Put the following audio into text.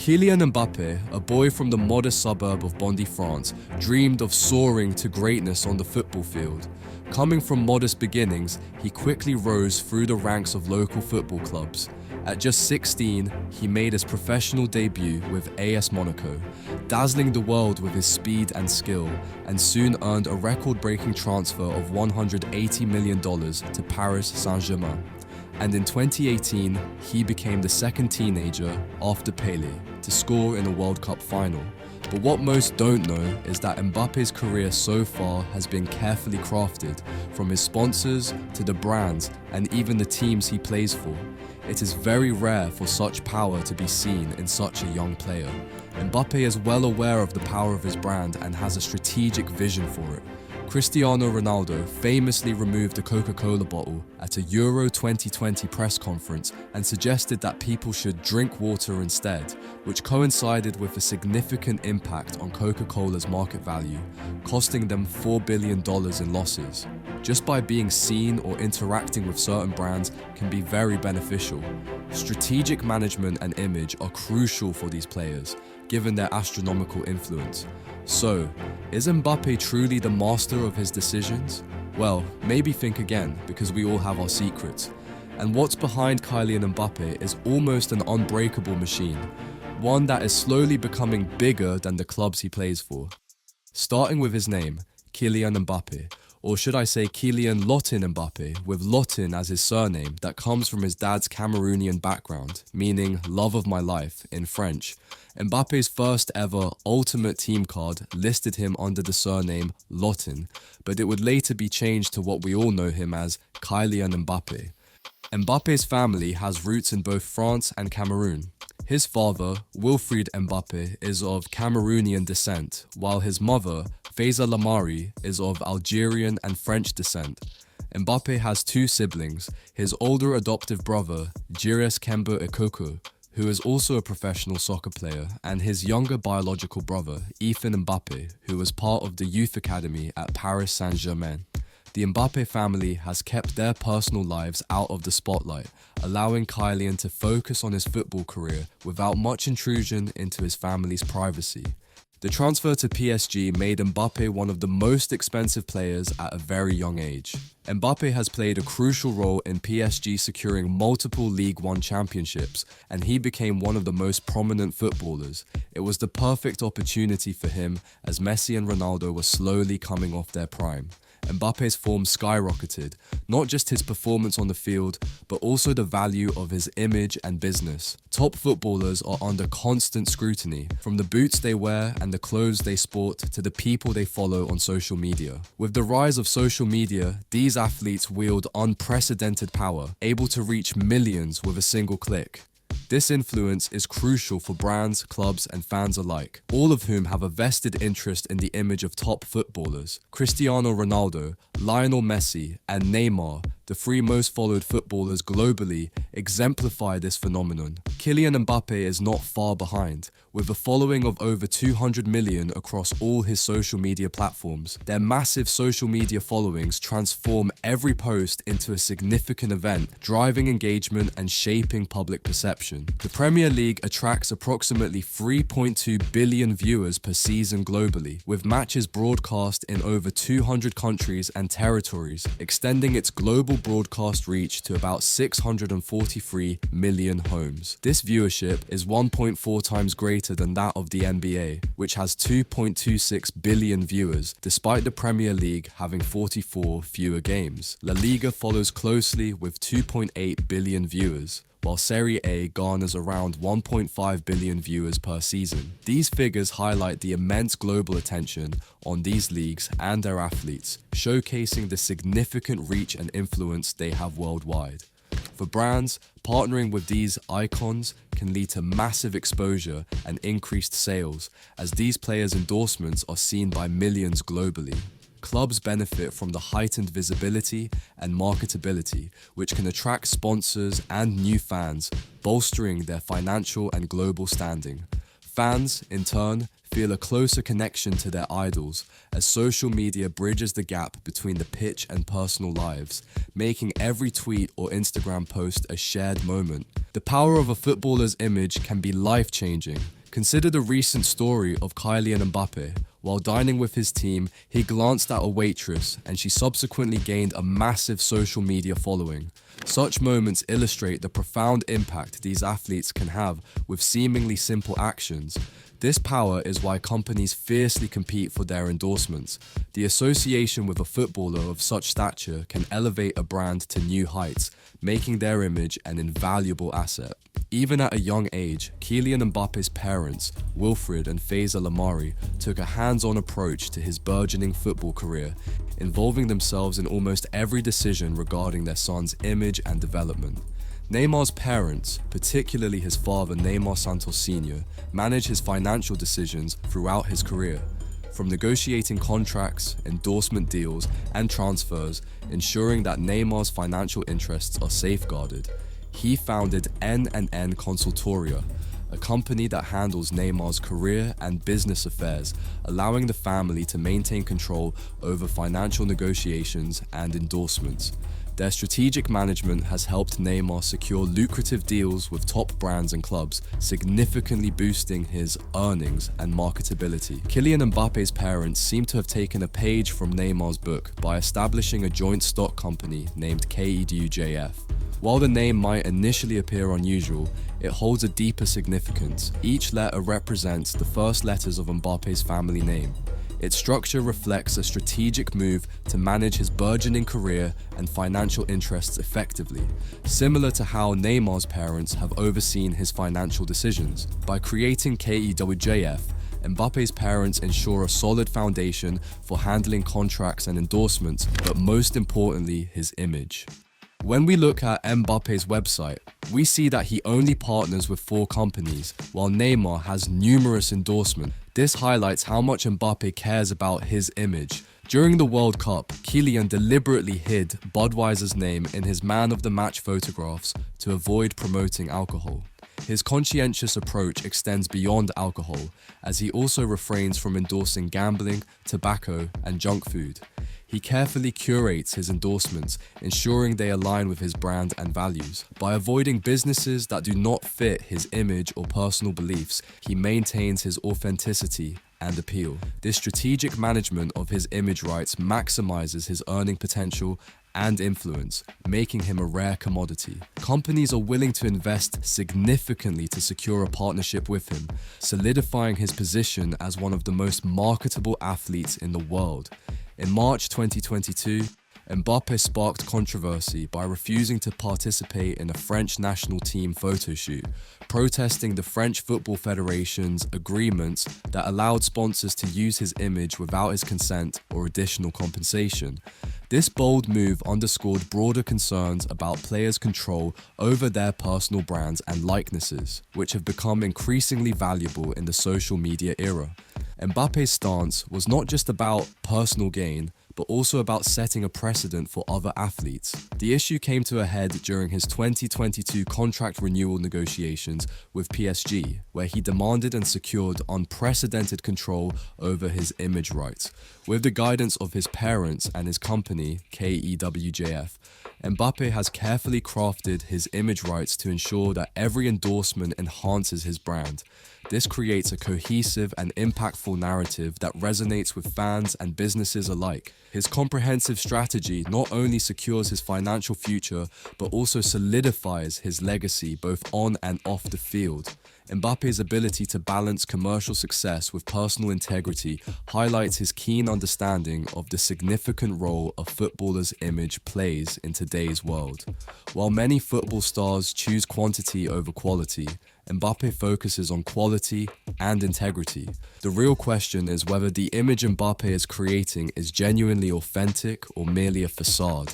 Kylian Mbappé, a boy from the modest suburb of Bondy, France, dreamed of soaring to greatness on the football field. Coming from modest beginnings, he quickly rose through the ranks of local football clubs. At just 16, he made his professional debut with AS Monaco, dazzling the world with his speed and skill, and soon earned a record-breaking transfer of $180 million to Paris Saint-Germain. And in 2018, he became the second teenager after Pelé to score in a World Cup final. But what most don't know is that Mbappe's career so far has been carefully crafted, from his sponsors to the brands and even the teams he plays for. It is very rare for such power to be seen in such a young player. Mbappé is well aware of the power of his brand and has a strategic vision for it. Cristiano Ronaldo famously removed a Coca-Cola bottle at a Euro 2020 press conference and suggested that people should drink water instead, which coincided with a significant impact on Coca-Cola's market value, costing them $4 billion in losses. Just by being seen or interacting with certain brands can be very beneficial. Strategic management and image are crucial for these players, given their astronomical influence. So, is Mbappé truly the master of his decisions? Well, maybe think again, because we all have our secrets. And what's behind Kylian Mbappé is almost an unbreakable machine, one that is slowly becoming bigger than the clubs he plays for. Starting with his name, Kylian Mbappé, or should I say Kylian Lotin Mbappé, with Lotin as his surname that comes from his dad's Cameroonian background, meaning love of my life in French. Mbappe's first ever Ultimate Team card listed him under the surname Lotin, but it would later be changed to what we all know him as Kylian Mbappé. Mbappe's family has roots in both France and Cameroon. His father, Wilfried Mbappé, is of Cameroonian descent, while his mother, Faiza Lamari, is of Algerian and French descent. Mbappé has two siblings, his older adoptive brother, Jires Kemba Ekoko, who is also a professional soccer player, and his younger biological brother, Ethan Mbappé, who was part of the youth academy at Paris Saint-Germain. The Mbappé family has kept their personal lives out of the spotlight, allowing Kylian to focus on his football career without much intrusion into his family's privacy. The transfer to PSG made Mbappé one of the most expensive players at a very young age. Mbappé has played a crucial role in PSG securing multiple Ligue 1 championships, and he became one of the most prominent footballers. It was the perfect opportunity for him as Messi and Ronaldo were slowly coming off their prime. Mbappe's form skyrocketed, not just his performance on the field, but also the value of his image and business. Top footballers are under constant scrutiny, from the boots they wear and the clothes they sport to the people they follow on social media. With the rise of social media, these athletes wield unprecedented power, able to reach millions with a single click. This influence is crucial for brands, clubs, and fans alike, all of whom have a vested interest in the image of top footballers. Cristiano Ronaldo, Lionel Messi, and Neymar, the three most followed footballers globally, exemplify this phenomenon. Kylian Mbappé is not far behind, with a following of over 200 million across all his social media platforms. Their massive social media followings transform every post into a significant event, driving engagement and shaping public perception. The Premier League attracts approximately 3.2 billion viewers per season globally, with matches broadcast in over 200 countries and territories, extending its global broadcast reach to about 643 million homes. This viewership is 1.4 times greater than that of the NBA, which has 2.26 billion viewers, despite the Premier League having 44 fewer games. La Liga follows closely with 2.8 billion viewers, while Serie A garners around 1.5 billion viewers per season. These figures highlight the immense global attention on these leagues and their athletes, showcasing the significant reach and influence they have worldwide. For brands, partnering with these icons can lead to massive exposure and increased sales, as these players' endorsements are seen by millions globally. Clubs benefit from the heightened visibility and marketability, which can attract sponsors and new fans, bolstering their financial and global standing. Fans, in turn, feel a closer connection to their idols as social media bridges the gap between the pitch and personal lives, making every tweet or Instagram post a shared moment. The power of a footballer's image can be life-changing. Consider the recent story of Kylian Mbappé. While dining with his team, he glanced at a waitress and she subsequently gained a massive social media following. Such moments illustrate the profound impact these athletes can have with seemingly simple actions. This power is why companies fiercely compete for their endorsements. The association with a footballer of such stature can elevate a brand to new heights, making their image an invaluable asset. Even at a young age, Kylian Mbappe's parents, Wilfred and Faiza Lamari, took a hands-on approach to his burgeoning football career, involving themselves in almost every decision regarding their son's image and development. Neymar's parents, particularly his father Neymar Santos Sr., manage his financial decisions throughout his career, from negotiating contracts, endorsement deals, and transfers, ensuring that Neymar's financial interests are safeguarded. He founded N&N Consultoria, a company that handles Neymar's career and business affairs, allowing the family to maintain control over financial negotiations and endorsements. Their strategic management has helped Neymar secure lucrative deals with top brands and clubs, significantly boosting his earnings and marketability. Kylian Mbappe's parents seem to have taken a page from Neymar's book by establishing a joint stock company named KEDUJF. While the name might initially appear unusual, it holds a deeper significance. Each letter represents the first letters of Mbappe's family name. Its structure reflects a strategic move to manage his burgeoning career and financial interests effectively, similar to how Neymar's parents have overseen his financial decisions. By creating KEWJF, Mbappe's parents ensure a solid foundation for handling contracts and endorsements, but most importantly, his image. When we look at Mbappe's website, we see that he only partners with 4 companies, while Neymar has numerous endorsements. This highlights how much Mbappe cares about his image. During the World Cup, Kylian deliberately hid Budweiser's name in his man-of-the-match photographs to avoid promoting alcohol. His conscientious approach extends beyond alcohol, as he also refrains from endorsing gambling, tobacco, and junk food. He carefully curates his endorsements, ensuring they align with his brand and values. By avoiding businesses that do not fit his image or personal beliefs, he maintains his authenticity and appeal. This strategic management of his image rights maximizes his earning potential and influence, making him a rare commodity. Companies are willing to invest significantly to secure a partnership with him, solidifying his position as one of the most marketable athletes in the world. In March 2022, Mbappé sparked controversy by refusing to participate in a French national team photo shoot, protesting the French Football Federation's agreements that allowed sponsors to use his image without his consent or additional compensation. This bold move underscored broader concerns about players' control over their personal brands and likenesses, which have become increasingly valuable in the social media era. Mbappe's stance was not just about personal gain, but also about setting a precedent for other athletes. The issue came to a head during his 2022 contract renewal negotiations with PSG, where he demanded and secured unprecedented control over his image rights. With the guidance of his parents and his company, KEWJF, Mbappé has carefully crafted his image rights to ensure that every endorsement enhances his brand. This creates a cohesive and impactful narrative that resonates with fans and businesses alike. His comprehensive strategy not only secures his financial future, but also solidifies his legacy both on and off the field. Mbappe's ability to balance commercial success with personal integrity highlights his keen understanding of the significant role a footballer's image plays in today's world. While many football stars choose quantity over quality, Mbappé focuses on quality and integrity. The real question is whether the image Mbappé is creating is genuinely authentic or merely a facade.